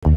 Ladies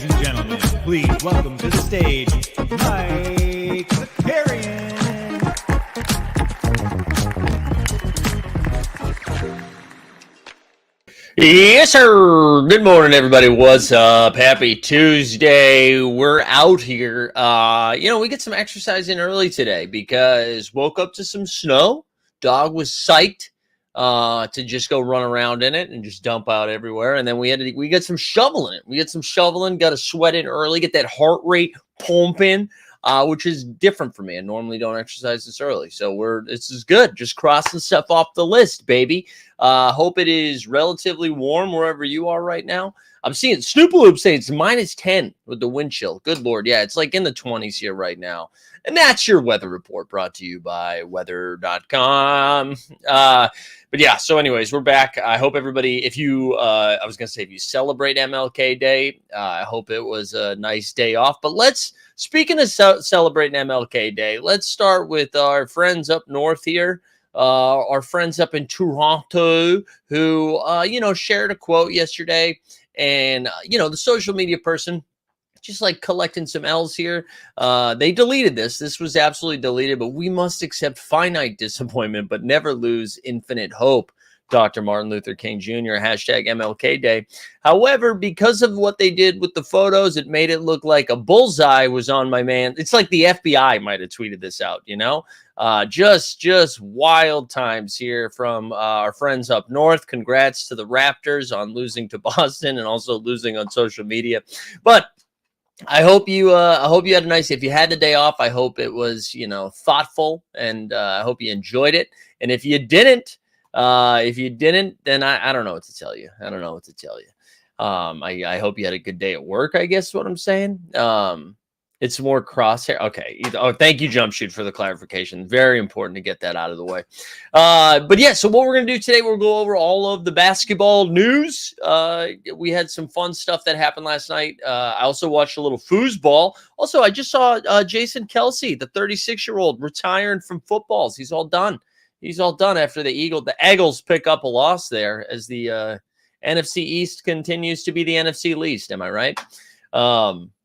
and gentlemen, please welcome to the stage, Mike Zakarian. Yes, sir. Good morning, everybody. What's up? Happy Tuesday. We're out here. We get some exercise in early today because woke up to some snow. Dog was psyched to just go run around in it and just dump out everywhere. And then we get some shoveling it. We get some shoveling, got to sweat in early, get that heart rate pumping, which is different for me. I normally don't exercise this early. So this is good. Just crossing stuff off the list, baby. Hope it is relatively warm wherever you are right now. I'm seeing Snoopaloop say it's -10 with the wind chill. Good Lord. Yeah, it's like in the 20s here right now. And that's your weather report brought to you by weather.com. But yeah, so anyways, we're back. I hope everybody, if you celebrate MLK Day, I hope it was a nice day off. But speaking of celebrating MLK Day, let's start with our friends up north here. Our friends up in Toronto who, shared a quote yesterday. And, the social media person, just like collecting some L's here. They deleted this. This was absolutely deleted, but we must accept finite disappointment, but never lose infinite hope. Dr. Martin Luther King Jr., hashtag MLK Day. However, because of what they did with the photos, it made it look like a bullseye was on my man. It's like the FBI might have tweeted this out, just wild times here from our friends up north. Congrats to the Raptors on losing to Boston and also losing on social media. But I hope you had a nice, if you had the day off, I hope it was, thoughtful, and I hope you enjoyed it. And if you didn't, then I don't know what to tell you. I don't know what to tell you. I hope you had a good day at work, I guess is what I'm saying. It's more crosshair. Okay. Thank you, Jumpshoot, for the clarification. Very important to get that out of the way. But yeah, so what we're going to do today, we'll go over all of the basketball news. We had some fun stuff that happened last night. I also watched a little foosball. Also, I just saw Jason Kelsey, the 36-year-old, retiring from footballs. He's all done. He's all done after the Eagles pick up a loss there as the NFC East continues to be the NFC least. Am I right?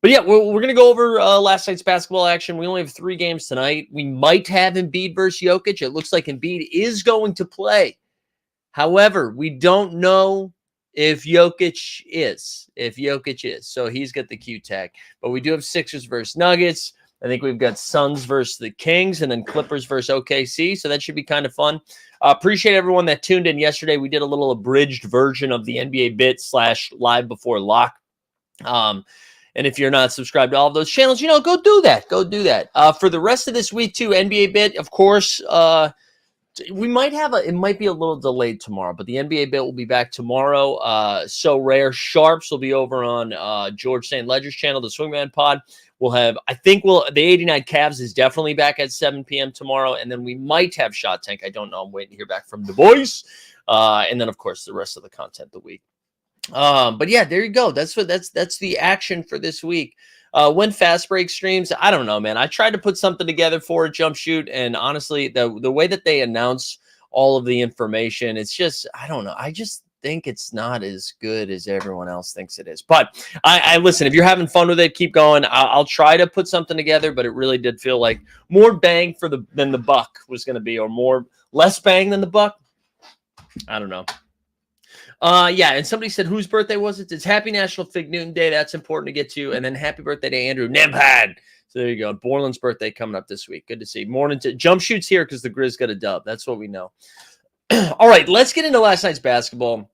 But yeah, we're going to go over last night's basketball action. We only have 3 games tonight. We might have Embiid versus Jokic. It looks like Embiid is going to play. However, we don't know if Jokic is. So he's got the Q tag. But we do have Sixers versus Nuggets. I think we've got Suns versus the Kings and then Clippers versus OKC. So that should be kind of fun. Appreciate everyone that tuned in yesterday. We did a little abridged version of the NBA Bit / Live Before Lock. And if you're not subscribed to all of those channels, go do that. For the rest of this week too, NBA Bit, of course, we might have it might be a little delayed tomorrow, but the NBA Bit will be back tomorrow. So Rare Sharps will be over on George St. Ledger's channel, the Swingman Pod. The 89 Cavs is definitely back at 7 p.m. tomorrow. And then we might have Shot Tank. I don't know. I'm waiting to hear back from the boys. And then of course the rest of the content the week. But yeah, there you go. That's the action for this week. When Fast Break streams, I don't know, man. I tried to put something together for a Jump Shoot, and honestly, the way that they announce all of the information. It's just, I don't know. I just think it's not as good as everyone else thinks it is. But I listen, if you're having fun with it, keep going. I'll try to put something together, but it really did feel like more bang than the buck was going to be, or less bang than the buck. I don't know. Yeah, and somebody said, whose birthday was it? It's Happy National Fig Newton Day. That's important to get to. And then happy birthday to Andrew Nebhad. So there you go. Borland's birthday coming up this week. Good to see. Morning to jump shoots here because the Grizz got a dub. That's what we know. All right, let's get into last night's basketball.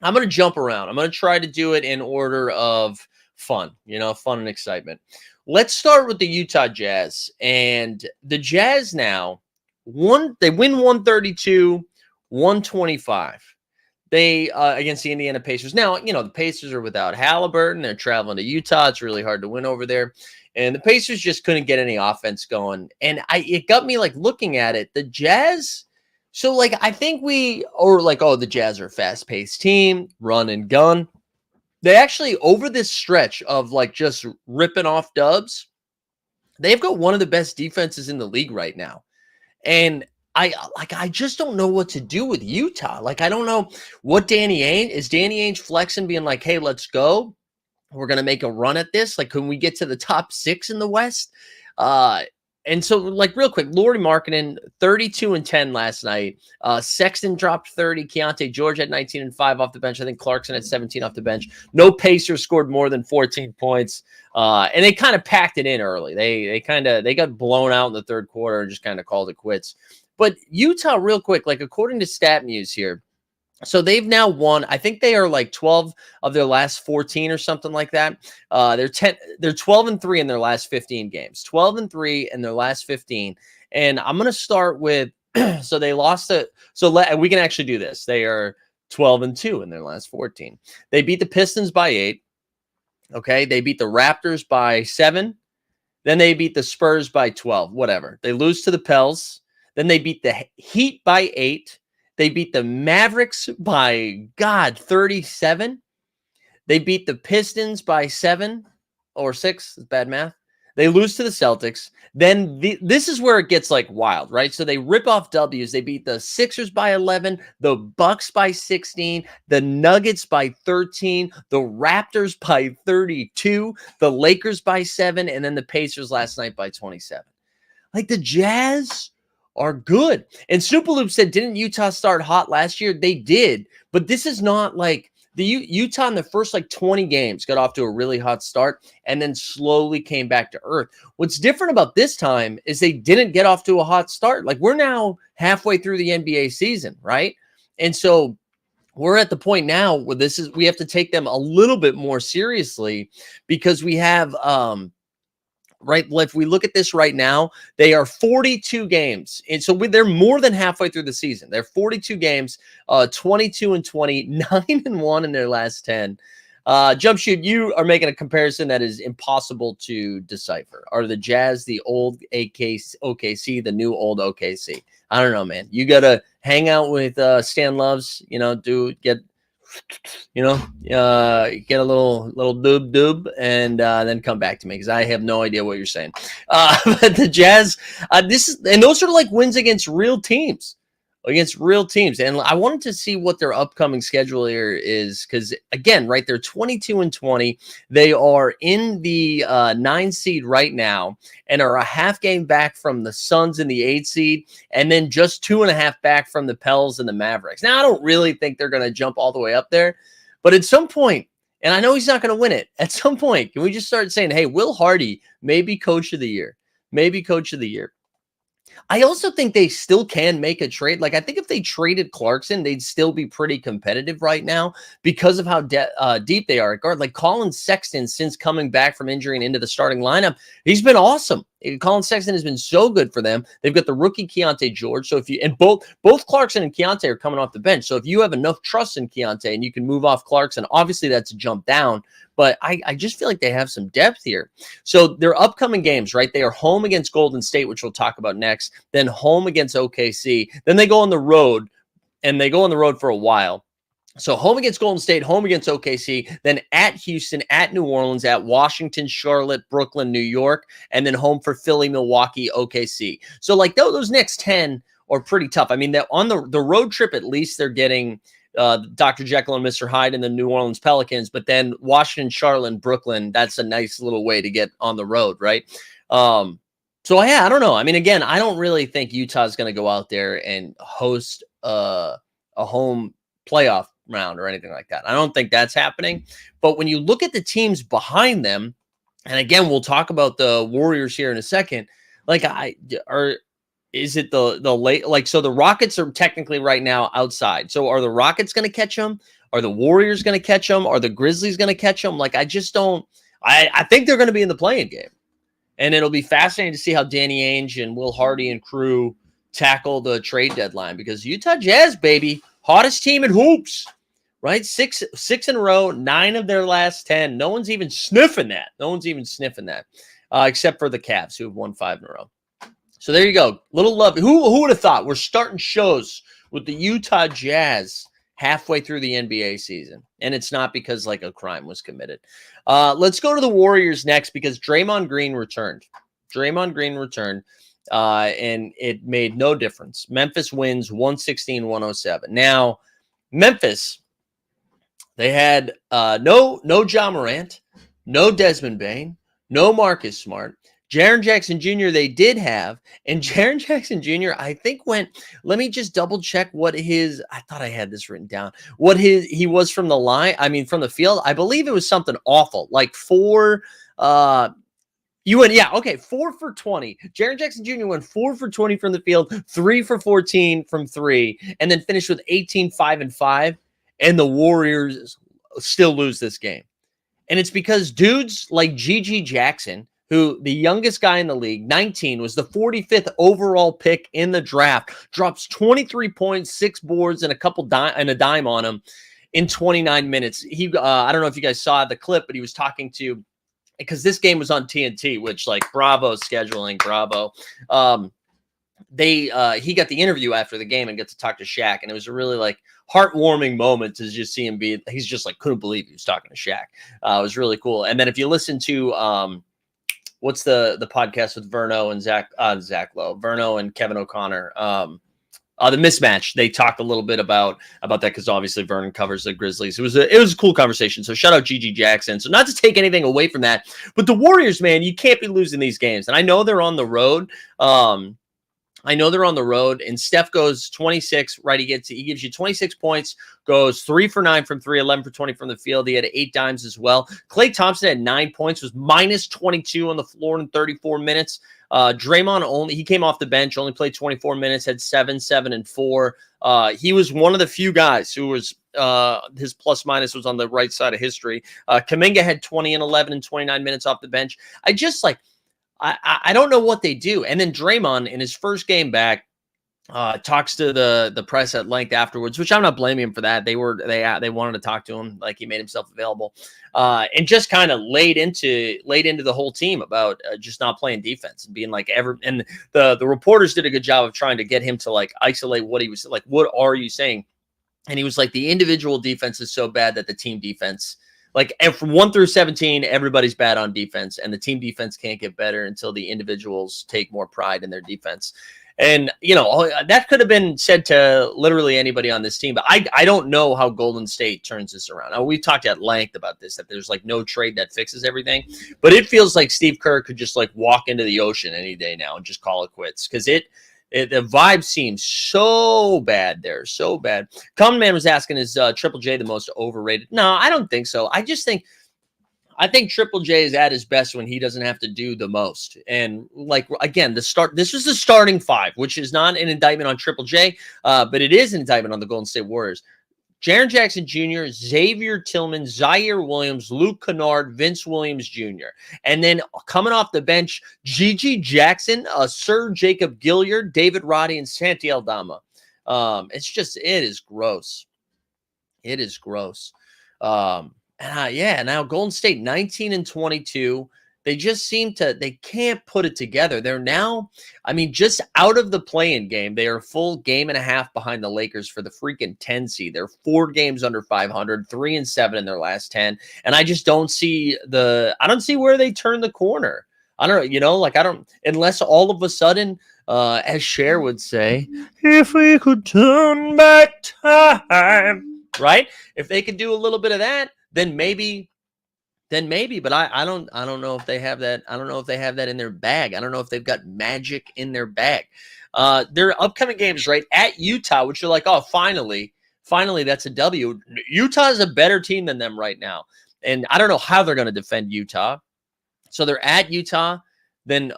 I'm going to jump around. I'm going to try to do it in order of fun, fun and excitement. Let's start with the Utah Jazz. And the Jazz now, they win 132-125. They against the Indiana Pacers. Now, the Pacers are without Halliburton. They're traveling to Utah. It's really hard to win over there. And the Pacers just couldn't get any offense going. And it got me looking at it. The Jazz, so I think the Jazz are a fast-paced team, run and gun. They actually, over this stretch of just ripping off dubs, they've got one of the best defenses in the league right now. And I just don't know what to do with Utah. I don't know what Danny Ainge flexing, being like, hey, let's go. We're going to make a run at this. Can we get to the top 6 in the West? And so, real quick, Lauri Markkanen, 32-10 last night. Sexton dropped 30. Keontae George had 19 and 5 off the bench. I think Clarkson had 17 off the bench. No Pacers scored more than 14 points. And they kind of packed it in early. They got blown out in the third quarter and just kind of called it quits. But Utah, real quick, according to StatMuse here, so they've now won. I think they are 12 of their last 14 or something like that. They're 12-3 in their last 15 games. 12-3 in their last 15. And I'm going to start with, so they lost it. We can actually do this. They are 12-2 in their last 14. They beat the Pistons by 8. Okay. They beat the Raptors by 7. Then they beat the Spurs by 12, whatever. They lose to the Pels. Then they beat the Heat by 8. They beat the Mavericks by, 37. They beat the Pistons by 7 or 6. It's bad math. They lose to the Celtics. Then this is where it gets wild, right? So they rip off W's. They beat the Sixers by 11, the Bucks by 16, the Nuggets by 13, the Raptors by 32, the Lakers by 7, and then the Pacers last night by 27. The Jazz are good. And Snoopaloop said, didn't Utah start hot last year? They did, but this is not the Utah in the first 20 games got off to a really hot start and then slowly came back to earth. What's different about this time is they didn't get off to a hot start. We're now halfway through the NBA season, right? And so we're at the point now where we have to take them a little bit more seriously because we have, right, if we look at this right now, they are 42 games. And so they're more than halfway through the season. They're 42 games, 22-20, 9-1 in their last 10. Jump shoot, you are making a comparison that is impossible to decipher. Are the Jazz the old OKC, the new old OKC? I don't know, man. You got to hang out with Stan Loves, get a little doob and then come back to me because I have no idea what you're saying. But the Jazz, those are wins against real teams. And I wanted to see what their upcoming schedule here is because, again, right, they're 22-20. They are in the 9 seed right now and are a half game back from the Suns in the 8 seed and then just 2.5 back from the Pels and the Mavericks. Now, I don't really think they're going to jump all the way up there, but at some point, and I know he's not going to win it, at some point, can we just start saying, hey, Will Hardy, maybe coach of the year? I also think they still can make a trade. I think if they traded Clarkson, they'd still be pretty competitive right now because of how deep they are at guard. Colin Sexton, since coming back from injury and into the starting lineup, he's been awesome. Colin Sexton has been so good for them. They've got the rookie Keontae George. So both Clarkson and Keontae are coming off the bench. So if you have enough trust in Keontae and you can move off Clarkson, obviously that's a jump down. But I just feel like they have some depth here. So their upcoming games, right? They are home against Golden State, which we'll talk about next. Then home against OKC. Then they go on the road, and they go on the road for a while. So home against Golden State, home against OKC, then at Houston, at New Orleans, at Washington, Charlotte, Brooklyn, New York, and then home for Philly, Milwaukee, OKC. So those next 10 are pretty tough. I mean, on the road trip, at least they're getting Dr. Jekyll and Mr. Hyde and the New Orleans Pelicans, but then Washington, Charlotte, and Brooklyn, that's a nice little way to get on the road, right? So, yeah, I don't know. I mean, again, I don't really think Utah's going to go out there and host a home playoff round or anything like that. I don't think that's happening. But when you look at the teams behind them, and again, we'll talk about the Warriors here in a second, is it the late, like, so the Rockets are technically right now outside. So are the Rockets going to catch them? Are the Warriors going to catch them? Are the Grizzlies going to catch them? Like, I just don't, I think they're going to be in the play-in game. And it'll be fascinating to see how Danny Ainge and Will Hardy and crew tackle the trade deadline, because Utah Jazz, baby, hottest team in hoops, right? Six in a row, 9 of their last 10. No one's even sniffing that. Except for the Cavs, who have won 5 in a row. So there you go. Little love. Who would have thought we're starting shows with the Utah Jazz halfway through the NBA season? And it's not because like a crime was committed. Let's go to the Warriors next, because Draymond Green returned. And it made no difference. Memphis wins 116-107. Now, Memphis, they had no Ja Morant, no Desmond Bane, no Marcus Smart. Jaren Jackson Jr. they did have, and Jaren Jackson Jr. I think let me just double check what I thought I had this written down, he was from the line, from the field. I believe it was something awful, like 4 for 20. Jaren Jackson Jr. went 4 for 20 from the field, 3 for 14 from 3, and then finished with 18, 5, and 5, and the Warriors still lose this game. And it's because dudes like Gigi Jackson, who the youngest guy in the league, 19, was the 45th overall pick in the draft, drops 23 points, 6 boards, and a dime on him in 29 minutes. I don't know if you guys saw the clip, but he was talking to, because this game was on TNT, which, like, bravo scheduling, bravo. He got the interview after the game and got to talk to Shaq, and it was a really, like, heartwarming moment to just see him he's just like, couldn't believe he was talking to Shaq. It was really cool. And then if you listen to what's the podcast with Verno and Zach Lowe, Verno and Kevin O'Connor, the Mismatch, they talked a little bit about that, because obviously Vernon covers the Grizzlies. It was a cool conversation. So shout out Gigi Jackson. So not to take anything away from that, but the Warriors, man, you can't be losing these games. And I know they're on the road. And Steph goes 26, right? He gives you 26 points, goes 3 for 9 from 3, 11 for 20 from the field. He had 8 dimes as well. Klay Thompson had 9 points, was minus 22 on the floor in 34 minutes. Draymond he came off the bench, only played 24 minutes, had 7, 7, and 4. He was one of the few guys who was his plus minus was on the right side of history. Kuminga had 20 and 11 and 29 minutes off the bench. I don't know what they do. And then Draymond, in his first game back, talks to the press at length afterwards, which I'm not blaming him for that. They wanted to talk to him, like he made himself available, and just kind of laid into the whole team about just not playing defense and being like and the reporters did a good job of trying to get him to like isolate what he was like. What are you saying? And he was like, the individual defense is so bad that the team defense, like, from 1 through 17, everybody's bad on defense, and the team defense can't get better until the individuals take more pride in their defense. And, that could have been said to literally anybody on this team, but I don't know how Golden State turns this around. Now, we've talked at length about this, that there's like no trade that fixes everything, but it feels like Steve Kerr could just like walk into the ocean any day now and just call it quits, because the vibe seems so bad there, so bad. Common Man was asking, is Triple J the most overrated? No, I don't think so. I think Triple J is at his best when he doesn't have to do the most. And like, again, this was the starting 5, which is not an indictment on Triple J, but it is an indictment on the Golden State Warriors. Jaren Jackson Jr., Xavier Tillman, Zaire Williams, Luke Kennard, Vince Williams Jr. And then coming off the bench, Gigi Jackson, Sir Jacob Gilyard, David Roddy, and Santi Aldama. It is gross. It is gross. Now Golden State 19 and 22. They just they can't put it together. They're now, just out of the play-in game, they are a full game and a half behind the Lakers for the freaking 10 seed. They're 4 games under 500, 3 and 7 in their last 10. And I just don't see where they turn the corner. I don't know, like I don't, unless all of a sudden, as Cher would say, if we could turn back time, right? If they could do a little bit of that, then maybe, but I don't know if they have that. I don't know if they have that in their bag. I don't know if they've got magic in their bag. Their upcoming games, right, at Utah, which you're like, oh, finally, that's a W. Utah is a better team than them right now. And I don't know how they're going to defend Utah. So they're at Utah, then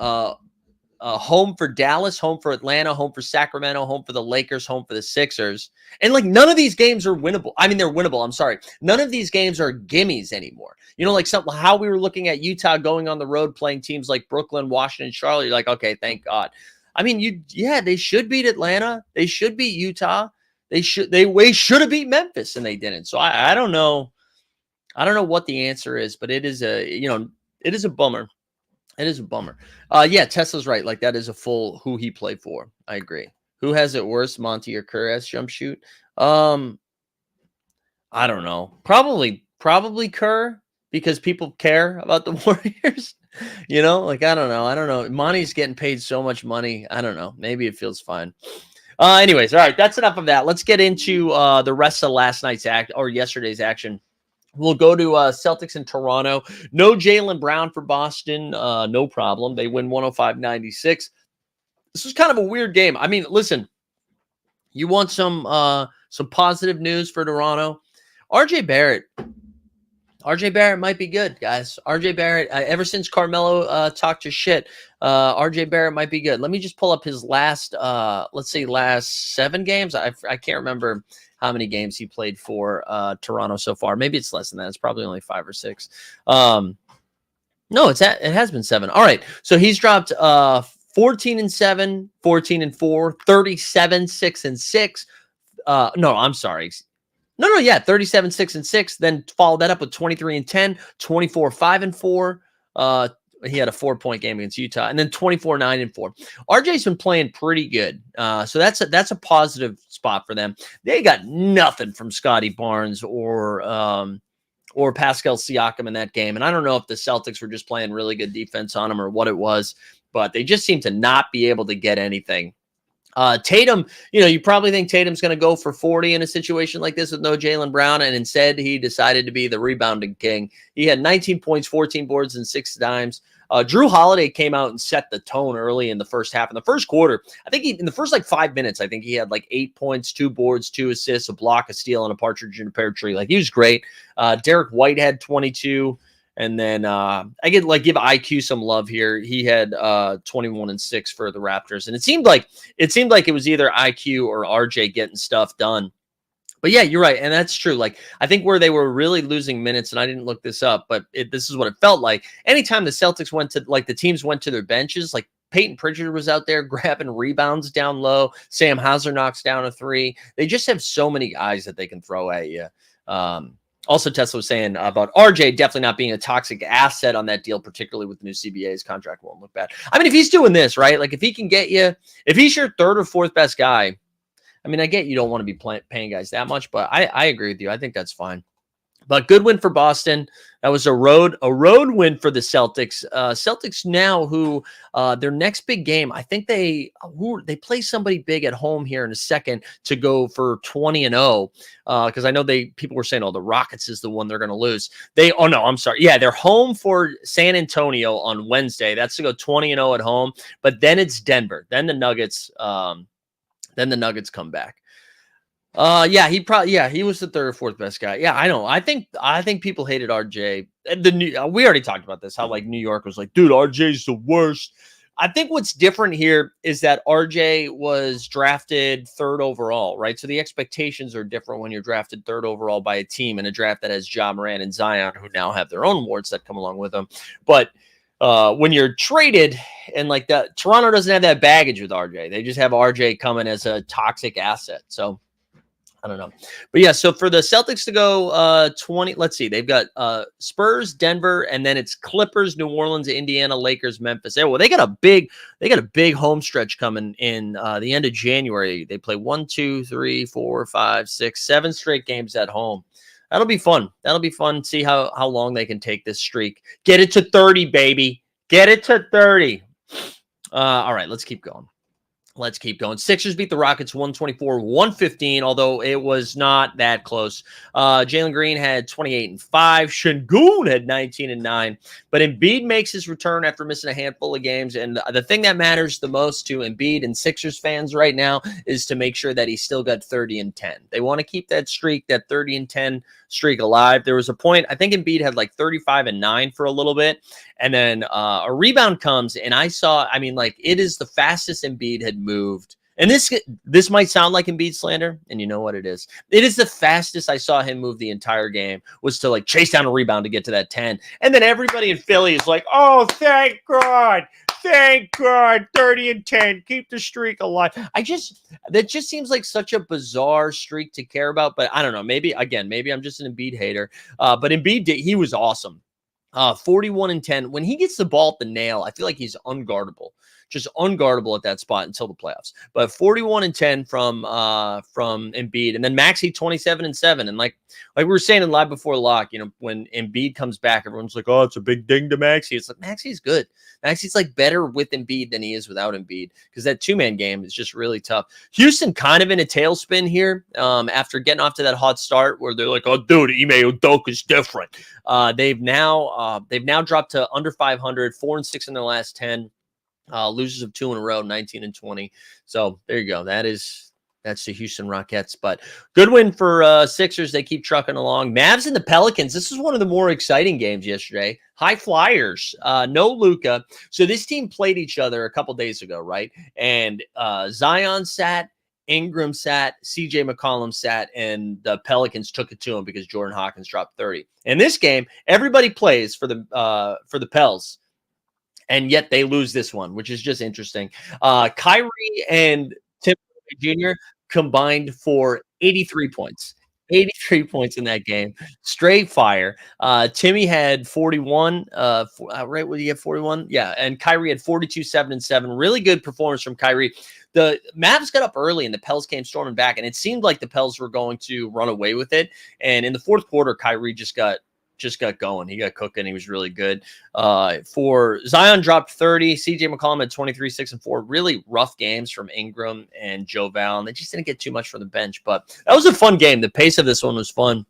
home for Dallas, home for Atlanta, home for Sacramento, home for the Lakers, home for the Sixers. And like none of these games are winnable. I mean, they're winnable. I'm sorry. None of these games are gimmies anymore. Like something how we were looking at Utah going on the road playing teams like Brooklyn, Washington, Charlotte. You're like, okay, thank God. I mean, they should beat Atlanta. They should beat Utah. They should have beat Memphis and they didn't. So I don't know. I don't know what the answer is, but it is it is a bummer. It is a bummer. Yeah, Tesla's right. Like that is a full who he played for. I agree. Who has it worse, Monty or Kerr as jump shoot? I don't know. Probably Kerr because people care about the Warriors. Like I don't know. Monty's getting paid so much money. I don't know. Maybe it feels fine. Anyways, all right. That's enough of that. Let's get into the rest of last night's yesterday's action. We'll go to Celtics in Toronto. No Jaylen Brown for Boston. No problem. They win 105-96. This was kind of a weird game. I mean, listen, you want some positive news for Toronto? RJ Barrett might be good, guys. RJ Barrett, ever since Carmelo talked his shit, RJ Barrett might be good. Let me just pull up his last 7 games. I can't remember how many games he played for Toronto so far. Maybe it's less than that. It's probably only 5 or 6. No, it has been 7. All right. So he's dropped 14-7, 14-4, 37-6-6. No, I'm sorry. No, yeah, 37, 6-6. Then followed that up with 23-10, 24, 5-4. He had a 4-point game against Utah, and then 24, 9-4. RJ's been playing pretty good. So that's a positive spot for them. They got nothing from Scotty Barnes or Pascal Siakam in that game. And I don't know if the Celtics were just playing really good defense on them or what it was, but they just seem to not be able to get anything. Tatum, you probably think Tatum's going to go for 40 in a situation like this with no Jaylen Brown, and instead he decided to be the rebounding king. He had 19 points, 14 boards, and 6 dimes. Drew Holiday came out and set the tone early in the first half. In the first quarter, I think in the first 5 minutes, I think he had 8 points, 2 boards, 2 assists, a block, a steal, and a partridge in a pear tree. He was great. Derek White had 22. And then I get give IQ some love here. He had 21-6 for the Raptors, and it seemed like it was either IQ or RJ getting stuff done. But yeah, you're right, and that's true. I think where they were really losing minutes, and I didn't look this up, but this is what it felt like. Anytime the Celtics went to the teams went to their benches, Peyton Pritchard was out there grabbing rebounds down low. Sam Hauser knocks down a 3. They just have so many guys that they can throw at you. Also, Tesla was saying about RJ definitely not being a toxic asset on that deal, particularly with the new CBA's contract won't look bad. I mean, if he's doing this, right, if he can get you, if he's your 3rd or 4th best guy, I mean, I get you don't want to be paying guys that much, but I agree with you. I think that's fine. But good win for Boston. That was a road win for the Celtics. Celtics now, who their next big game, I think they play somebody big at home here in a second to go for 20-0. Because I know people were saying, the Rockets is the one they're going to lose. I'm sorry. Yeah, they're home for San Antonio on Wednesday. That's to go 20-0 at home. But then it's Denver. Then the Nuggets. Then the Nuggets come back. He was the 3rd or 4th best guy. Yeah, I know. I think people hated RJ. We already talked about this, how New York was dude, RJ's the worst. I think what's different here is that RJ was drafted 3rd overall, right? So the expectations are different when you're drafted 3rd overall by a team in a draft that has Ja Morant and Zion, who now have their own awards that come along with them. But when you're traded and that, Toronto doesn't have that baggage with RJ. They just have RJ coming as a toxic asset. So I don't know. But yeah, so for the Celtics to go 20, let's see. They've got Spurs, Denver, and then it's Clippers, New Orleans, Indiana, Lakers, Memphis. Well, they got a big home stretch coming in the end of January. They play 1, 2, 3, 4, 5, 6, 7 straight games at home. That'll be fun. See how long they can take this streak. Get it to 30, baby. Get it to 30. All right, let's keep going. Let's keep going. Sixers beat the Rockets 124-115, although it was not that close. Jalen Green had 28 and 5. Şengün had 19 and 9. But Embiid makes his return after missing a handful of games. And the thing that matters the most to Embiid and Sixers fans right now is to make sure that he's still got 30 and 10. They want to keep that streak, that 30 and 10 streak alive. There was a point, I think Embiid had like 35 and 9 for a little bit. And then a rebound comes, and it is the fastest Embiid had moved. And this might sound like Embiid slander, and you know what it is. It is the fastest I saw him move the entire game, was to like chase down a rebound to get to that 10. And then everybody in Philly is like, oh, thank God, 30 and 10, keep the streak alive. That just seems like such a bizarre streak to care about, but I don't know. Maybe I'm just an Embiid hater. But Embiid, he was awesome. 41 and 10. When he gets the ball at the nail, I feel like he's unguardable. Just unguardable at that spot until the playoffs. But 41 and 10 from Embiid. And then Maxey 27 and 7. And like we were saying in Live Before Lock, when Embiid comes back, everyone's like, oh, it's a big ding to Maxey. It's like, Maxey's good. Maxey's like better with Embiid than he is without Embiid, because that two-man game is just really tough. Houston kind of in a tailspin here after getting off to that hot start where they're like, oh, dude, Ime Udoka is different. They've now dropped to under 500, 4-6 in their last 10. Losers of 2 in a row, 19 and 20. So there you go. That's the Houston Rockets. But good win for Sixers. They keep trucking along. Mavs and the Pelicans. This is one of the more exciting games yesterday. High flyers. No Luka. So this team played each other a couple days ago, right? And Zion sat, Ingram sat, CJ McCollum sat, and the Pelicans took it to him because Jordan Hawkins dropped 30. In this game, everybody plays for the Pels. And yet they lose this one, which is just interesting. Kyrie and Tim Jr. combined for 83 points. 83 points in that game. Straight fire. Timmy had 41. Right? What did he have? 41? Yeah. And Kyrie had 42, 7 and 7. Really good performance from Kyrie. The Mavs got up early and the Pels came storming back. And it seemed like the Pels were going to run away with it. And in the fourth quarter, Kyrie just got going. He got cooking. He was really good. For Zion dropped 30. CJ McCollum had 23, 6 and 4. Really rough games from Ingram and Joe Val. And they just didn't get too much from the bench. But that was a fun game. The pace of this one was fun.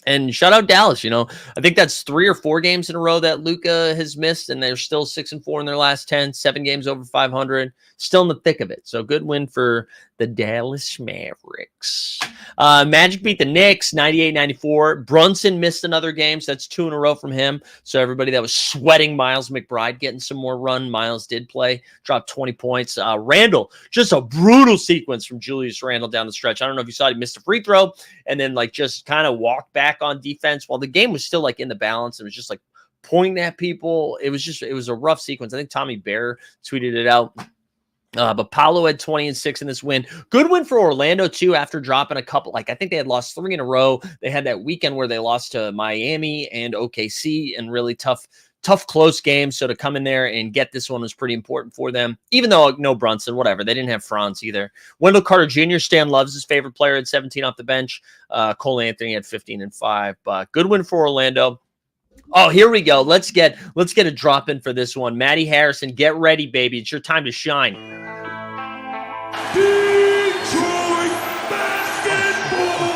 And shout out Dallas. I think that's 3 or 4 games in a row that Luka has missed, and they're still 6 and 4 in their last 10, 7 games over 500, still in the thick of it. So good win for the Dallas Mavericks. Magic beat the Knicks 98-94. Brunson missed another game, so that's 2 in a row from him. So everybody that was sweating Miles McBride getting some more run. Miles did play, dropped 20 points. Randall, just a brutal sequence from Julius Randle down the stretch. I don't know if you saw it. He missed a free throw and then just kind of walked back on defense while the game was still in the balance. It was just pointing at people. It was a rough sequence. I think Tommy Bear tweeted it out. But Paolo had 20 and 6 in this win. Good win for Orlando too, after dropping a couple. I think they had lost 3 in a row. They had that weekend where they lost to Miami and OKC in really tough close games. So to come in there and get this one was pretty important for them, even though no Brunson, whatever. They didn't have Franz either. Wendell Carter Jr., Stan loves his favorite player, had 17 off the bench. Cole Anthony had 15 and 5. But good win for Orlando. Oh, here we go. Let's get a drop in for this one. Matty Harrison, get ready, baby. It's your time to shine. Detroit basketball.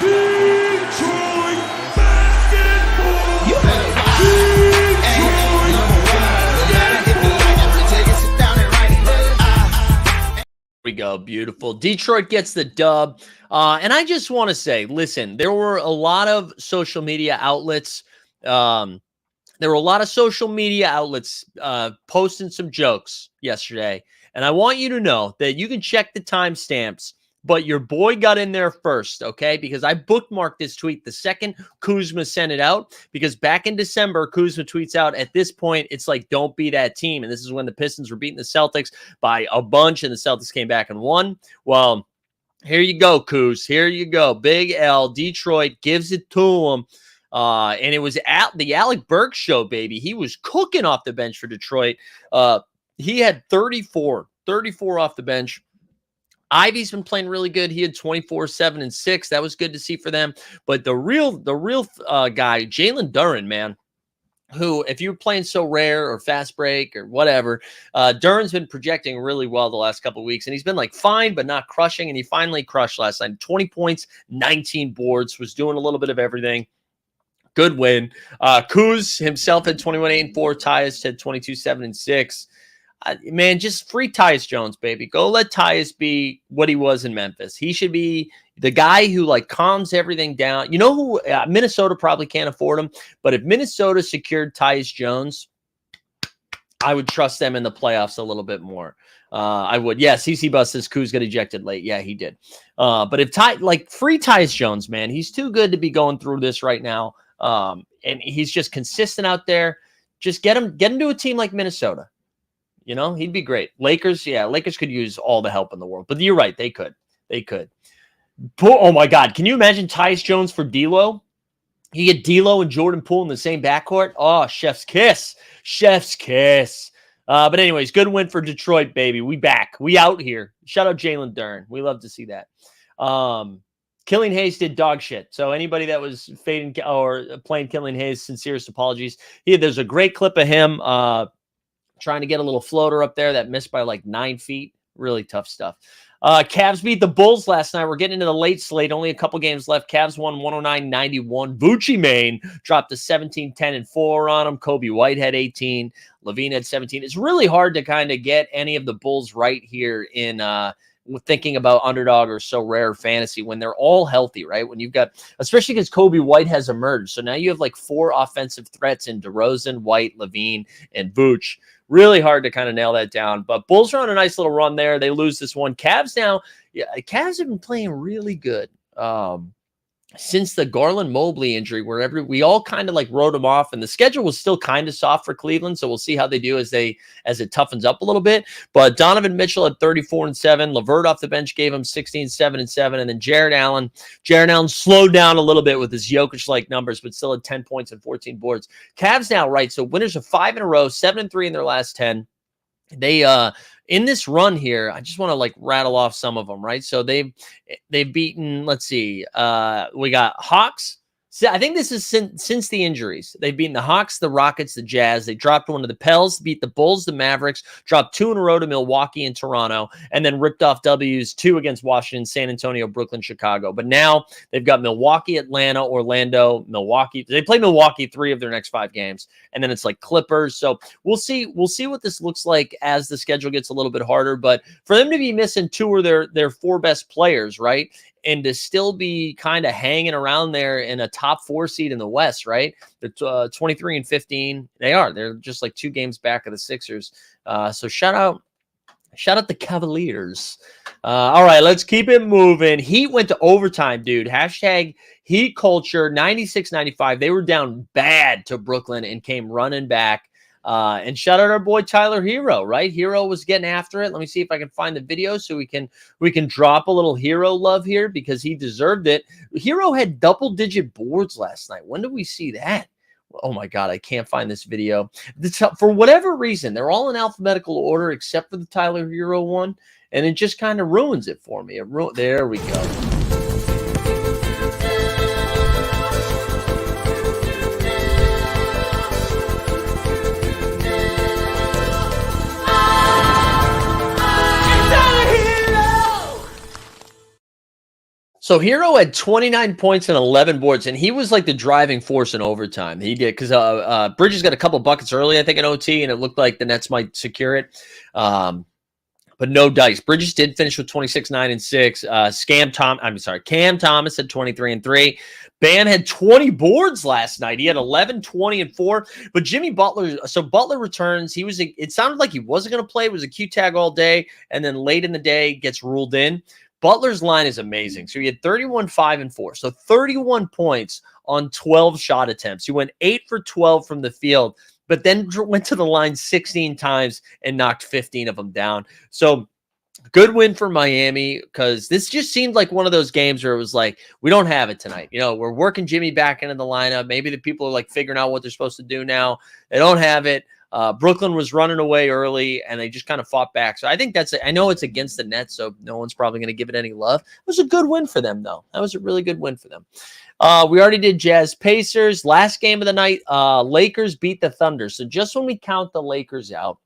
Detroit basketball. You better We go. Beautiful. Detroit gets the dub. And I just want to say, listen, there were a lot of social media outlets. Posting some jokes yesterday. And I want you to know that you can check the timestamps, but your boy got in there first, okay? Because I bookmarked this tweet the second Kuzma sent it out, because back in December, Kuzma tweets out, at this point, it's don't be that team. And this is when the Pistons were beating the Celtics by a bunch, and the Celtics came back and won. Well, here you go, Kuz. Here you go. Big L. Detroit gives it to him. And it was at the Alec Burks show, baby. He was cooking off the bench for Detroit. He had 34 off the bench. Ivy's been playing really good. He had 24, 7 and 6. That was good to see for them. But the real guy, Jalen Duren, man. who, if you're playing so rare or fast break or whatever, Duran's been projecting really well the last couple of weeks, and he's been like fine, but not crushing. And he finally crushed last night. 20 points, 19 boards, was doing a little bit of everything. Good win. Kuz himself had 21-8-4. Tyus had 22-7-6. Man, just free Tyus Jones, baby. Go let Tyus be what he was in Memphis. He should be the guy who like calms everything down. You know who? Minnesota probably can't afford him, but if Minnesota secured Tyus Jones, I would trust them in the playoffs a little bit more. I would. Yeah, CC Bus says Kuz got ejected late. Yeah, he did. But if free Tyus Jones, man, he's too good to be going through this right now. And he's just consistent out there. Just get him to a team like Minnesota. You know, he'd be great. Lakers, yeah, Lakers could use all the help in the world. But you're right, they could. Oh my God, can you imagine Tyus Jones for D'Lo? You get D'Lo and Jordan Poole in the same backcourt. Oh, chef's kiss. But anyways, good win for Detroit, baby. We back. We out here. Shout out Jalen Duren. We love to see that. Killian Hayes did dog shit. So anybody that was fading or playing Killian Hayes, sincerest apologies. There's a great clip of him trying to get a little floater up there that missed by like 9 feet. Really tough stuff. Cavs beat the Bulls last night. We're getting into the late slate. Only a couple games left. Cavs won 109-91. Bucci Mane dropped to 17-10-4 on them. Kobe White had 18. Levine had 17. It's really hard to kind of get any of the Bulls right here in thinking about underdog or so rare fantasy when they're all healthy, right? When you've got, especially because Kobe White has emerged. So now you have like 4 offensive threats in DeRozan, White, Levine, and Vooch. Really hard to kind of nail that down. But Bulls are on a nice little run there. They lose this one. Cavs now, Cavs have been playing really good. Since the Garland Mobley injury, wherever we all kind of like wrote them off, and the schedule was still kind of soft for Cleveland. So we'll see how they do as it toughens up a little bit. But Donovan Mitchell at 34-7. LeVert off the bench gave him 16-7-7. And then Jared Allen slowed down a little bit with his Jokic-like numbers, but still had 10 points and 14 boards. Cavs now, right? So winners of 5 in a row, 7-3 in their last 10. They in this run here, I just want to like rattle off some of them, right? So they've beaten, let's see, we got Hawks. So I think this is since the injuries. They've beaten the Hawks, the Rockets, the Jazz. They dropped one to the Pels, beat the Bulls, the Mavericks, dropped 2 in a row to Milwaukee and Toronto, and then ripped off W's 2 against Washington, San Antonio, Brooklyn, Chicago. But now they've got Milwaukee, Atlanta, Orlando, Milwaukee. They play Milwaukee 3 of their next 5 games, and then it's like Clippers. So we'll see what this looks like as the schedule gets a little bit harder. But for them to be missing 2 of their 4 best players, right? And to still be kind of hanging around there in a top 4 seed in the West, right? They're 23-15. They're just like 2 games back of the Sixers. So shout out the Cavaliers. All right, let's keep it moving. Heat went to overtime, dude. Hashtag Heat culture, 96-95. They were down bad to Brooklyn and came running back. And shout out our boy Tyler Hero, right? Hero was getting after it. Let me see if I can find the video so we can drop a little Hero love here because he deserved it. Hero had double-digit boards last night. When did we see that? Oh my God, I can't find this video. For whatever reason, they're all in alphabetical order except for the Tyler Hero one, and it just kind of ruins it for me. There we go. So Hero had 29 points and 11 boards, and he was like the driving force in overtime. He did because Bridges got a couple buckets early, I think, in OT, and it looked like the Nets might secure it. But no dice. Bridges did finish with 26-9-6. Cam Thomas had 23-3. Bam had 20 boards last night. He had 11, 20, and 4. But Jimmy Butler, so Butler returns. It sounded like he wasn't going to play. It was a Q tag all day, and then late in the day gets ruled in. Butler's line is amazing. So he had 31, 5, and 4. So 31 points on 12 shot attempts. He went 8 for 12 from the field, but then went to the line 16 times and knocked 15 of them down. So good win for Miami because this just seemed like one of those games where it was like, we don't have it tonight. You know, we're working Jimmy back into the lineup. Maybe the people are like figuring out what they're supposed to do now. They don't have it. Brooklyn was running away early, and they just kind of fought back. So I think I know it's against the Nets, so no one's probably going to give it any love. It was a good win for them, though. That was a really good win for them. We already did Jazz Pacers. Last game of the night, Lakers beat the Thunder. So just when we count the Lakers out,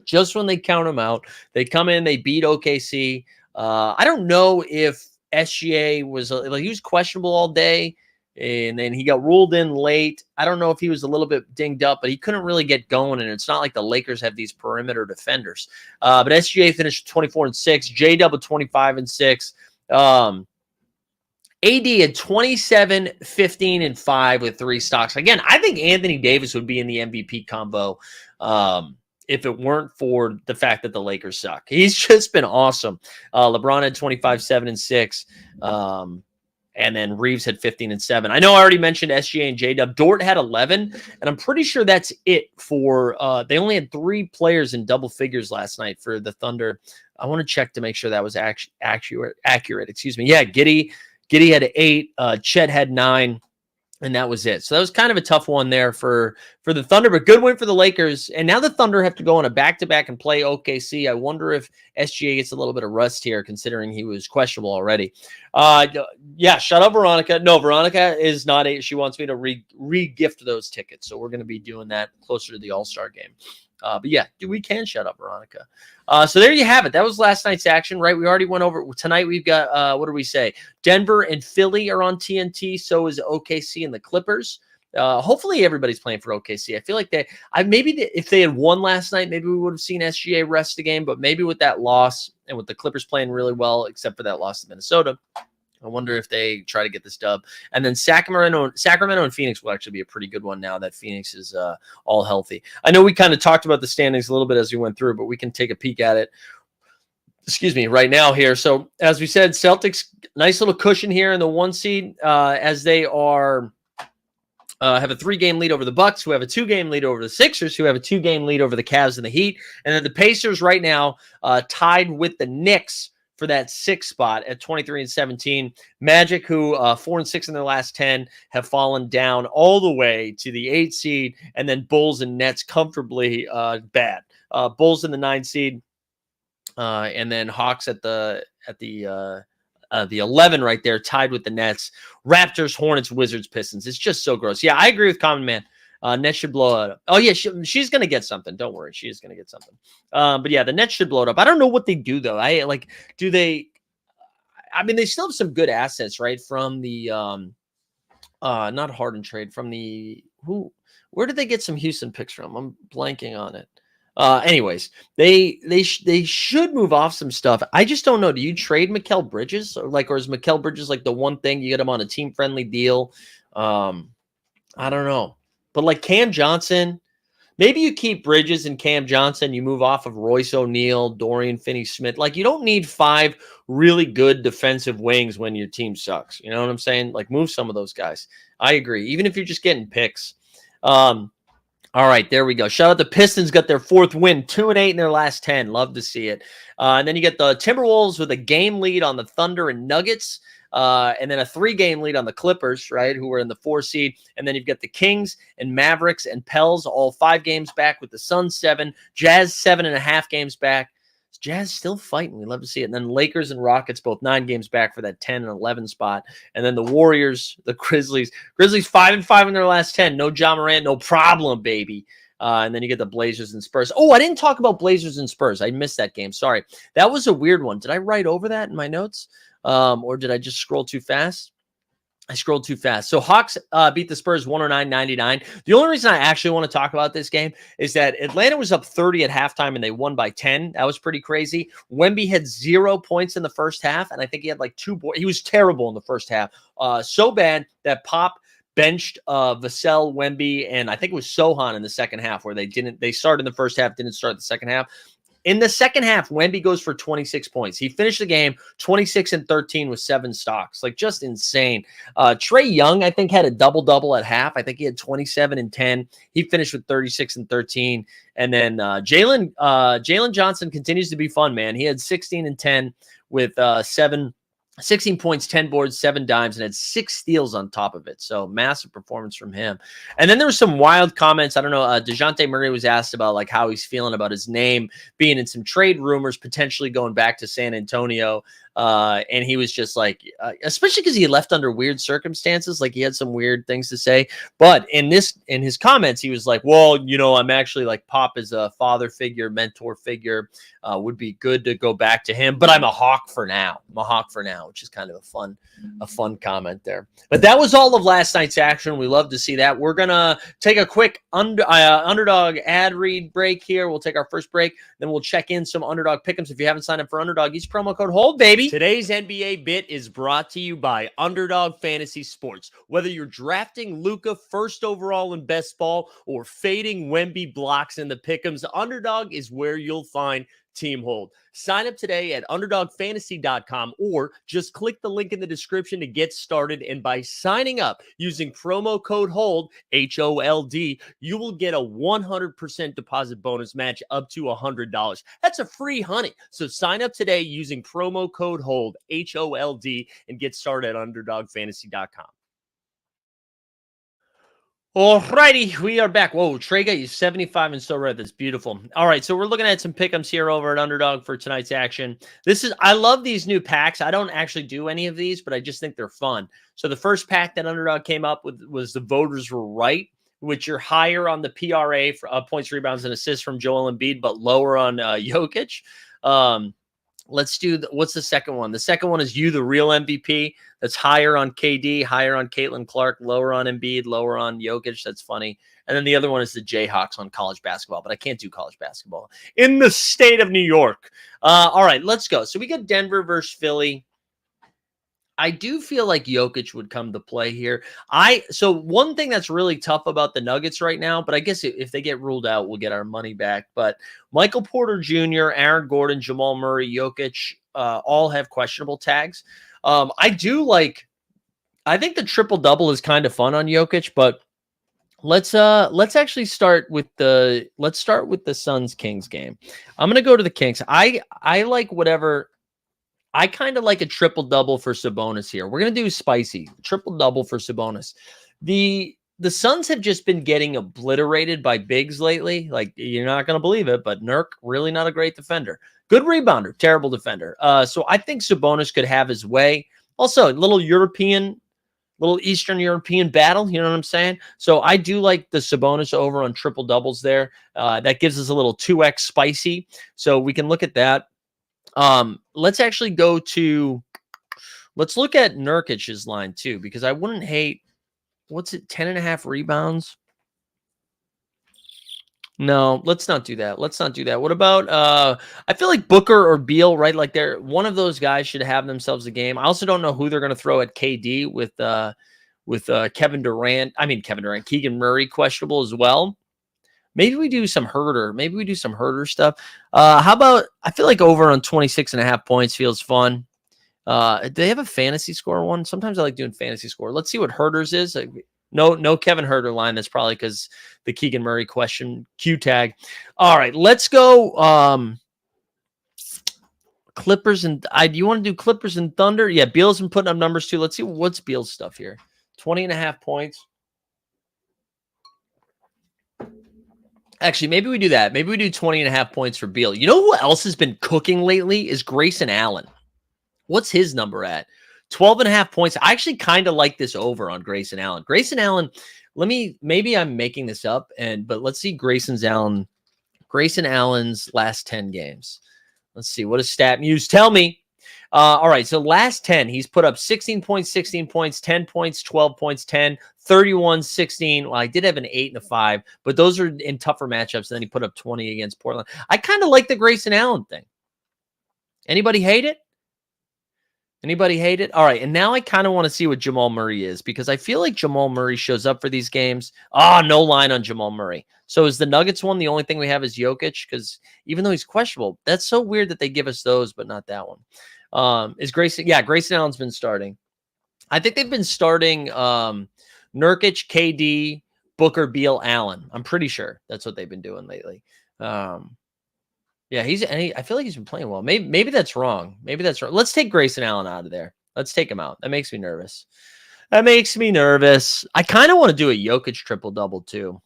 just when they count them out, they come in, they beat OKC. I don't know if SGA was he was questionable all day, and then he got ruled in late. I don't know if he was a little bit dinged up, but he couldn't really get going. And it's not like the Lakers have these perimeter defenders. But SGA finished 24-6, J-Dub 25-6. AD had 27, 15, and 5 with 3 stocks. Again, I think Anthony Davis would be in the MVP combo if it weren't for the fact that the Lakers suck. He's just been awesome. LeBron had 25, 7, and 6. And then Reeves had 15 and 7. I know I already mentioned SGA and J-Dub. Dort had 11, and I'm pretty sure that's it for they only had 3 players in double figures last night for the Thunder. I want to check to make sure that was accurate. Excuse me. Yeah, Giddey had 8, Chet had 9, and that was it. So that was kind of a tough one there for the Thunder, but good win for the Lakers. And now the Thunder have to go on a back-to-back and play OKC. I wonder if SGA gets a little bit of rust here, considering he was questionable already. Yeah, shut up, Veronica. No, Veronica is not she wants me to re-gift those tickets. So we're going to be doing that closer to the All-Star game. But yeah, we can shut up, Veronica. So there you have it. That was last night's action, right? We already went over tonight. We've got, what do we say? Denver and Philly are on TNT. So is OKC and the Clippers. Hopefully everybody's playing for OKC. I feel like if they had won last night, maybe we would have seen SGA rest the game, but maybe with that loss and with the Clippers playing really well, except for that loss to Minnesota, I wonder if they try to get this dub. And then Sacramento and Phoenix will actually be a pretty good one now that Phoenix is all healthy. I know we kind of talked about the standings a little bit as we went through, but we can take a peek at it. Excuse me, right now here. So as we said, Celtics, nice little cushion here in the 1 seed as they are have a 3-game lead over the Bucks, who have a 2-game lead over the Sixers, who have a 2-game lead over the Cavs and the Heat. And then the Pacers right now tied with the Knicks for that 6th spot at 23-17. Magic, who 4-6 in their last 10, have fallen down all the way to the 8th seed, and then Bulls and Nets comfortably bad. Bulls in the 9th seed, and then Hawks at the 11 right there, tied with the Nets. Raptors, Hornets, Wizards, Pistons. It's just so gross. Yeah, I agree with Common Man. Nets should blow it up. Oh, yeah, she's going to get something. Don't worry. She is going to get something. But, yeah, the Nets should blow it up. I don't know what they do, though. Do they – I mean, they still have some good assets, right, from the not Harden trade, from the – where did they get some Houston picks from? I'm blanking on it. Anyways, they should move off some stuff. I just don't know. Do you trade Mikal Bridges? Or is Mikal Bridges like the one thing you get him on a team-friendly deal? I don't know. But Cam Johnson, maybe you keep Bridges and Cam Johnson. You move off of Royce O'Neal, Dorian Finney-Smith. You don't need 5 really good defensive wings when your team sucks. You know what I'm saying? Move some of those guys. I agree. Even if you're just getting picks. All right, there we go. Shout out the Pistons, got their 4th win, 2-8 in their last 10. Love to see it. And then you get the Timberwolves with a game lead on the Thunder and Nuggets. And then a 3-game lead on the Clippers, right, who were in the 4 seed. And then you've got the Kings and Mavericks and Pels, all 5 games back, with the Suns 7, Jazz 7.5 games back. Jazz still fighting. We love to see it. And then Lakers and Rockets, both 9 games back for that 10 and 11 spot. And then the Warriors, the Grizzlies 5-5 in their last 10. No Ja Morant, no problem, baby. And then you get the Blazers and Spurs. Oh, I didn't talk about Blazers and Spurs. I missed that game. Sorry. That was a weird one. Did I write over that in my notes? Or did I just scroll too fast? I scrolled too fast. So Hawks beat the Spurs 109-99. The only reason I actually want to talk about this game is that Atlanta was up 30 at halftime and they won by 10. That was pretty crazy. Wemby had 0 points in the first half, and I think he had 2 boards. He was terrible in the first half. So bad that Pop benched Vassell, Wemby, and I think it was Sohan in the second half, where they started in the first half, didn't start the second half. In the second half, Wemby goes for 26 points. He finished the game 26-13 with 7 stocks. Just insane. Trae Young, I think, had a double-double at half. I think he had 27 and 10. He finished with 36 and 13. And then Jalen Johnson continues to be fun, man. He had 16 and 10 with 16 points, 10 boards, 7 dimes, and had 6 steals on top of it. So massive performance from him. And then there were some wild comments. I don't know. DeJounte Murray was asked about how he's feeling about his name being in some trade rumors, potentially going back to San Antonio. And he was just like, especially because he left under weird circumstances, like he had some weird things to say. But in his comments, he was like, well, I'm actually like Pop is a father figure, mentor figure. Would be good to go back to him, but I'm a Hawk for now. Which is kind of a fun comment there. But that was all of last night's action. We love to see that. We're gonna take a quick underdog ad read break here. We'll take our first break, then we'll check in some underdog pick'ems. If you haven't signed up for underdog, use promo code HOLD, baby. Today's NBA bit is brought to you by Underdog Fantasy Sports. Whether you're drafting Luka first overall in best ball or fading Wemby blocks in the pick'ems, Underdog is where you'll find Team Hold. Sign up today at underdogfantasy.com or just click the link in the description to get started. And by signing up using promo code HOLD, HOLD, you will get a 100% deposit bonus match up to $100. That's a free honey. So sign up today using promo code HOLD, HOLD, and get started at underdogfantasy.com. Alrighty, we are back. Whoa, Trey got you 75 and so red. That's beautiful. All right, so we're looking at some pick'ems here over at Underdog for tonight's action. I love these new packs. I don't actually do any of these, but I just think they're fun. So the first pack that Underdog came up with was the Voters Were Right, which you're higher on the PRA for points, rebounds, and assists from Joel Embiid, but lower on Jokic. Let's do what's the second one? The second one is You, the Real MVP. That's higher on KD, higher on Caitlin Clark, lower on Embiid, lower on Jokic. That's funny. And then the other one is the Jayhawks on college basketball, but I can't do college basketball in the state of New York. All right, let's go. So we got Denver versus Philly. I do feel like Jokic would come to play here. So one thing that's really tough about the Nuggets right now, but I guess if they get ruled out, we'll get our money back. But Michael Porter Jr., Aaron Gordon, Jamal Murray, Jokic, all have questionable tags. I think the triple-double is kind of fun on Jokic, but let's actually start with the Suns Kings game. I'm gonna go to the Kings. I like whatever. I kind of like a triple-double for Sabonis here. We're going to do spicy. Triple-double for Sabonis. The Suns have just been getting obliterated by bigs lately. Like, you're not going to believe it, but Nurk, really not a great defender. Good rebounder, terrible defender. So I think Sabonis could have his way. Also, a little Eastern European battle, you know what I'm saying? So I do like the Sabonis over on triple-doubles there. That gives us a little 2x spicy. So we can look at that. Let's actually let's look at Nurkic's line too, because I wouldn't hate, 10.5 rebounds? No, let's not do that. What about, I feel like Booker or Beal, right? Like one of those guys should have themselves a game. I also don't know who they're going to throw at KD with Keegan Murray questionable as well. Maybe we do some Herder stuff. How about, I feel like over on 26.5 points feels fun. Do they have a fantasy score one? Sometimes I like doing fantasy score. Let's see what Herder's is. No Kevin Herder line. That's probably because the Keegan Murray question Q tag. All right, let's go. Clippers and do you want to do Clippers and Thunder? Yeah, Beal's been putting up numbers too. Let's see what's Beal's stuff here. 20.5 points. Actually, maybe we do that. Maybe we do 20.5 points for Beal. You know who else has been cooking lately is Grayson Allen. What's his number at? 12.5 points. I actually kind of like this over on Grayson Allen. Grayson Allen, maybe I'm making this up, but let's see Grayson Allen's last 10 games. Let's see. What does StatMuse tell me? All right, so last 10, he's put up 16 points, 10 points, 12 points, 10, 31, 16. Well, I did have an 8 and a 5, but those are in tougher matchups. And then he put up 20 against Portland. I kind of like the Grayson Allen thing. Anybody hate it? All right, and now I kind of want to see what Jamal Murray is, because I feel like Jamal Murray shows up for these games. No line on Jamal Murray. So is the Nuggets one the only thing we have is Jokic? Because even though he's questionable, that's so weird that they give us those, but not that one. Is Grayson? Yeah, Grayson Allen's been starting. I think they've been starting Nurkic, KD, Booker, Beal, Allen. I'm pretty sure that's what they've been doing lately. Yeah, I feel like he's been playing well. Maybe that's wrong. Let's take Grayson Allen out of there. Let's take him out. That makes me nervous. I kind of want to do a Jokic triple-double too.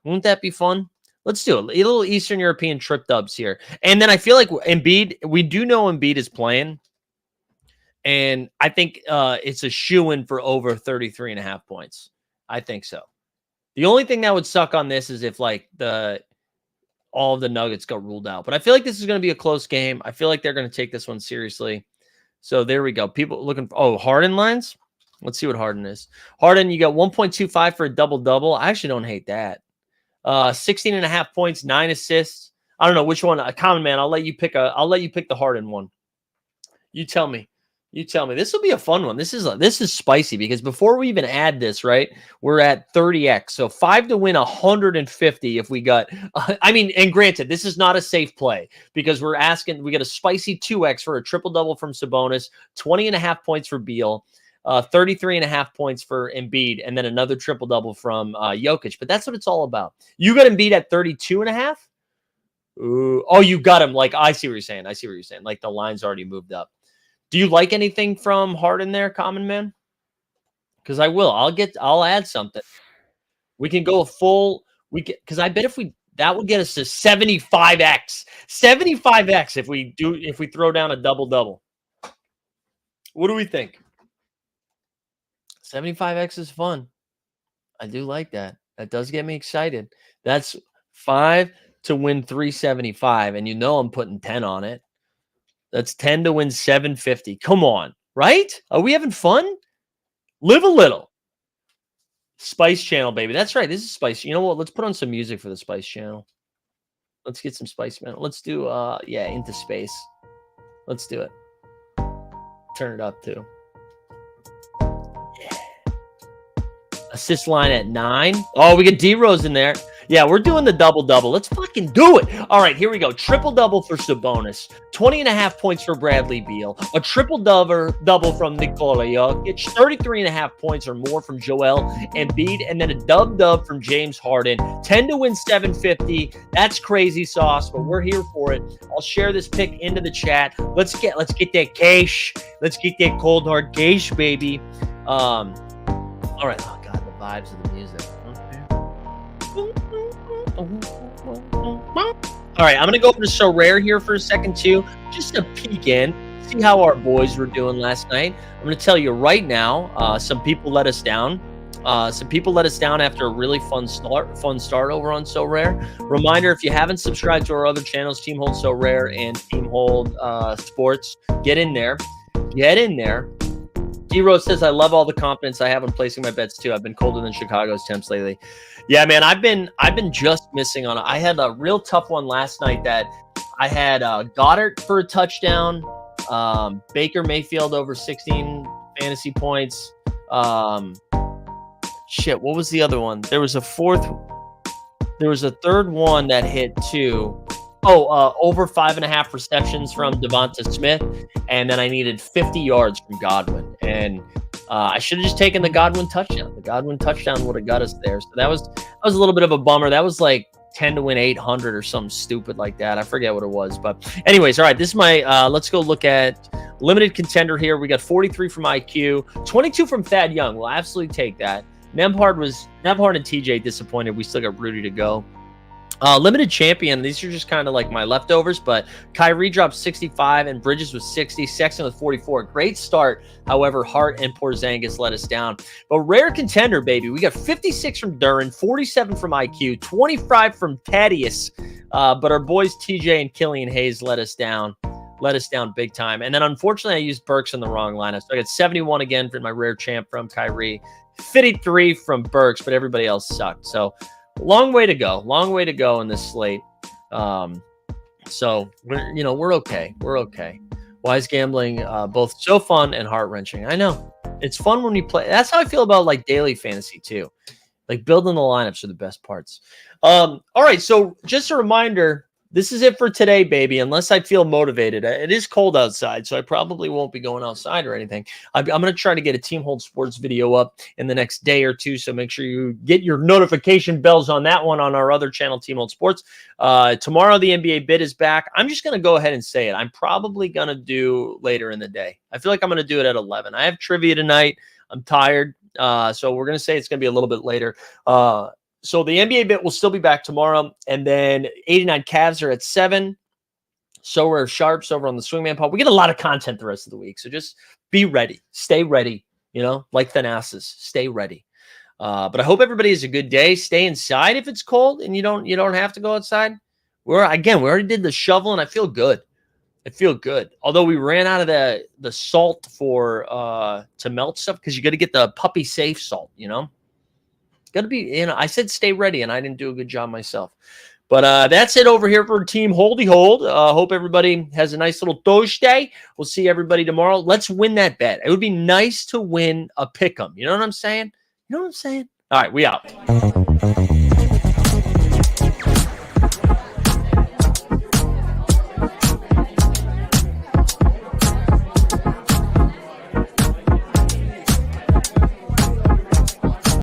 Wouldn't that be fun? Let's do a little Eastern European trip dubs here. And then I feel like Embiid, we do know Embiid is playing. And I think it's a shoo-in for over 33.5 points. I think so. The only thing that would suck on this is if like all of the Nuggets got ruled out. But I feel like this is going to be a close game. I feel like they're going to take this one seriously. So there we go. People looking for Harden lines. Let's see what Harden is. Harden, you got 1.25 for a double-double. I actually don't hate that. 16.5 points, 9 assists. I don't know which one. Common man, I'll let you pick the Harden one. You tell me. This will be a fun one. This is spicy because before we even add this, right, we're at 30x. So 5 to win 150 if we got, and granted, this is not a safe play because we got a spicy 2x for a triple-double from Sabonis, 20.5 points for Beal, 33.5 points for Embiid, and then another triple-double from Jokic. But that's what it's all about. You got Embiid at 32.5? Ooh. Oh, you got him. Like, I see what you're saying. Like the line's already moved up. Do you like anything from Harden there, Common Man? Because I will. I'll add something. We can go because I bet that would get us to 75x. 75x if we throw down a double-double. What do we think? 75x is fun. I do like that. That does get me excited. That's 5 to win 375, and I'm putting 10 on it. That's 10 to win 750. Come on, right? Are we having fun? Live a little. Spice Channel, baby. That's right. This is Spice. You know what? Let's put on some music for the Spice Channel. Let's get some Spice, man. Let's do, Into Space. Let's do it. Turn it up, too. Yeah. Assist line at 9. Oh, we get D-Rose in there. Yeah, we're doing the double-double. Let's fucking do it. All right, here we go. Triple-double for Sabonis. 20.5 points for Bradley Beal. A triple-double from Nikola Jokic. 33.5 points or more from Joel Embiid. And then a dub-dub from James Harden. 10 to win 750. That's crazy sauce, but we're here for it. I'll share this pick into the chat. Let's get that cash. Let's get that cold hard cash, baby. All right. Oh, God, the vibes of the music. All right, I'm going to go over to So Rare here for a second, too, just to peek in, see how our boys were doing last night. I'm going to tell you right now, some people let us down. After a really fun start over on So Rare. Reminder, if you haven't subscribed to our other channels, Team Hold So Rare and Team Hold Sports, get in there. D-Rose says, I love all the confidence I have in placing my bets, too. I've been colder than Chicago's temps lately. Yeah, man, I've been just missing on it. I had a real tough one last night that I had Goddard for a touchdown, Baker Mayfield over 16 fantasy points. What was the other one? There was a third one that hit too. Over 5.5 receptions from Devonta Smith, and then I needed 50 yards from Godwin, and I should have just taken the Godwin touchdown. The Godwin touchdown would have got us there. So that was a little bit of a bummer. That was like 10 to win 800 or something stupid like that. I forget what it was, but anyways, all right. This is my. Let's go look at limited contender here. We got 43 from IQ, 22 from Thad Young. We'll absolutely take that. Nemhard and TJ disappointed. We still got Rudy to go. Limited champion. These are just kind of like my leftovers, but Kyrie dropped 65 and Bridges was 60. Sexton with 44. Great start. However, Hart and Porzingis let us down. But rare contender, baby. We got 56 from Duran, 47 from IQ, 25 from Thaddeus. But our boys TJ and Killian Hayes let us down big time. And then unfortunately, I used Burks in the wrong lineup. So I got 71 again for my rare champ from Kyrie, 53 from Burks, but everybody else sucked. So long way to go in this slate. So we're okay. Wise gambling, both so fun and heart-wrenching. I know it's fun when you play. That's how I feel about like daily fantasy too. Like building the lineups are the best parts. All right. So just a reminder, this is it for today, baby. Unless I feel motivated. It is cold outside, so I probably won't be going outside or anything. I'm going to try to get a Team Hold Sports video up in the next day or two, so make sure you get your notification bells on that one on our other channel, Team Hold Sports. Tomorrow, the NBA bid is back. I'm just going to go ahead and say it. I'm probably going to do later in the day. I feel like I'm going to do it at 11. I have trivia tonight. I'm tired, so we're going to say it's going to be a little bit later. So the NBA bit will still be back tomorrow. And then 89 Cavs are at 7. So are Sharps over on the Swingman Pod. We get a lot of content the rest of the week. So just be ready. Stay ready. Like Thanasis. Stay ready. But I hope everybody has a good day. Stay inside if it's cold and you don't have to go outside. We already did the shovel and I feel good. Although we ran out of the salt to melt stuff because you got to get the puppy safe salt, Got to be, I said stay ready and I didn't do a good job myself. But that's it over here for Team Holdy Hold. Hope everybody has a nice little Thursday. We'll see everybody tomorrow. Let's win that bet. It would be nice to win a pick'em. You know what I'm saying? All right, we out.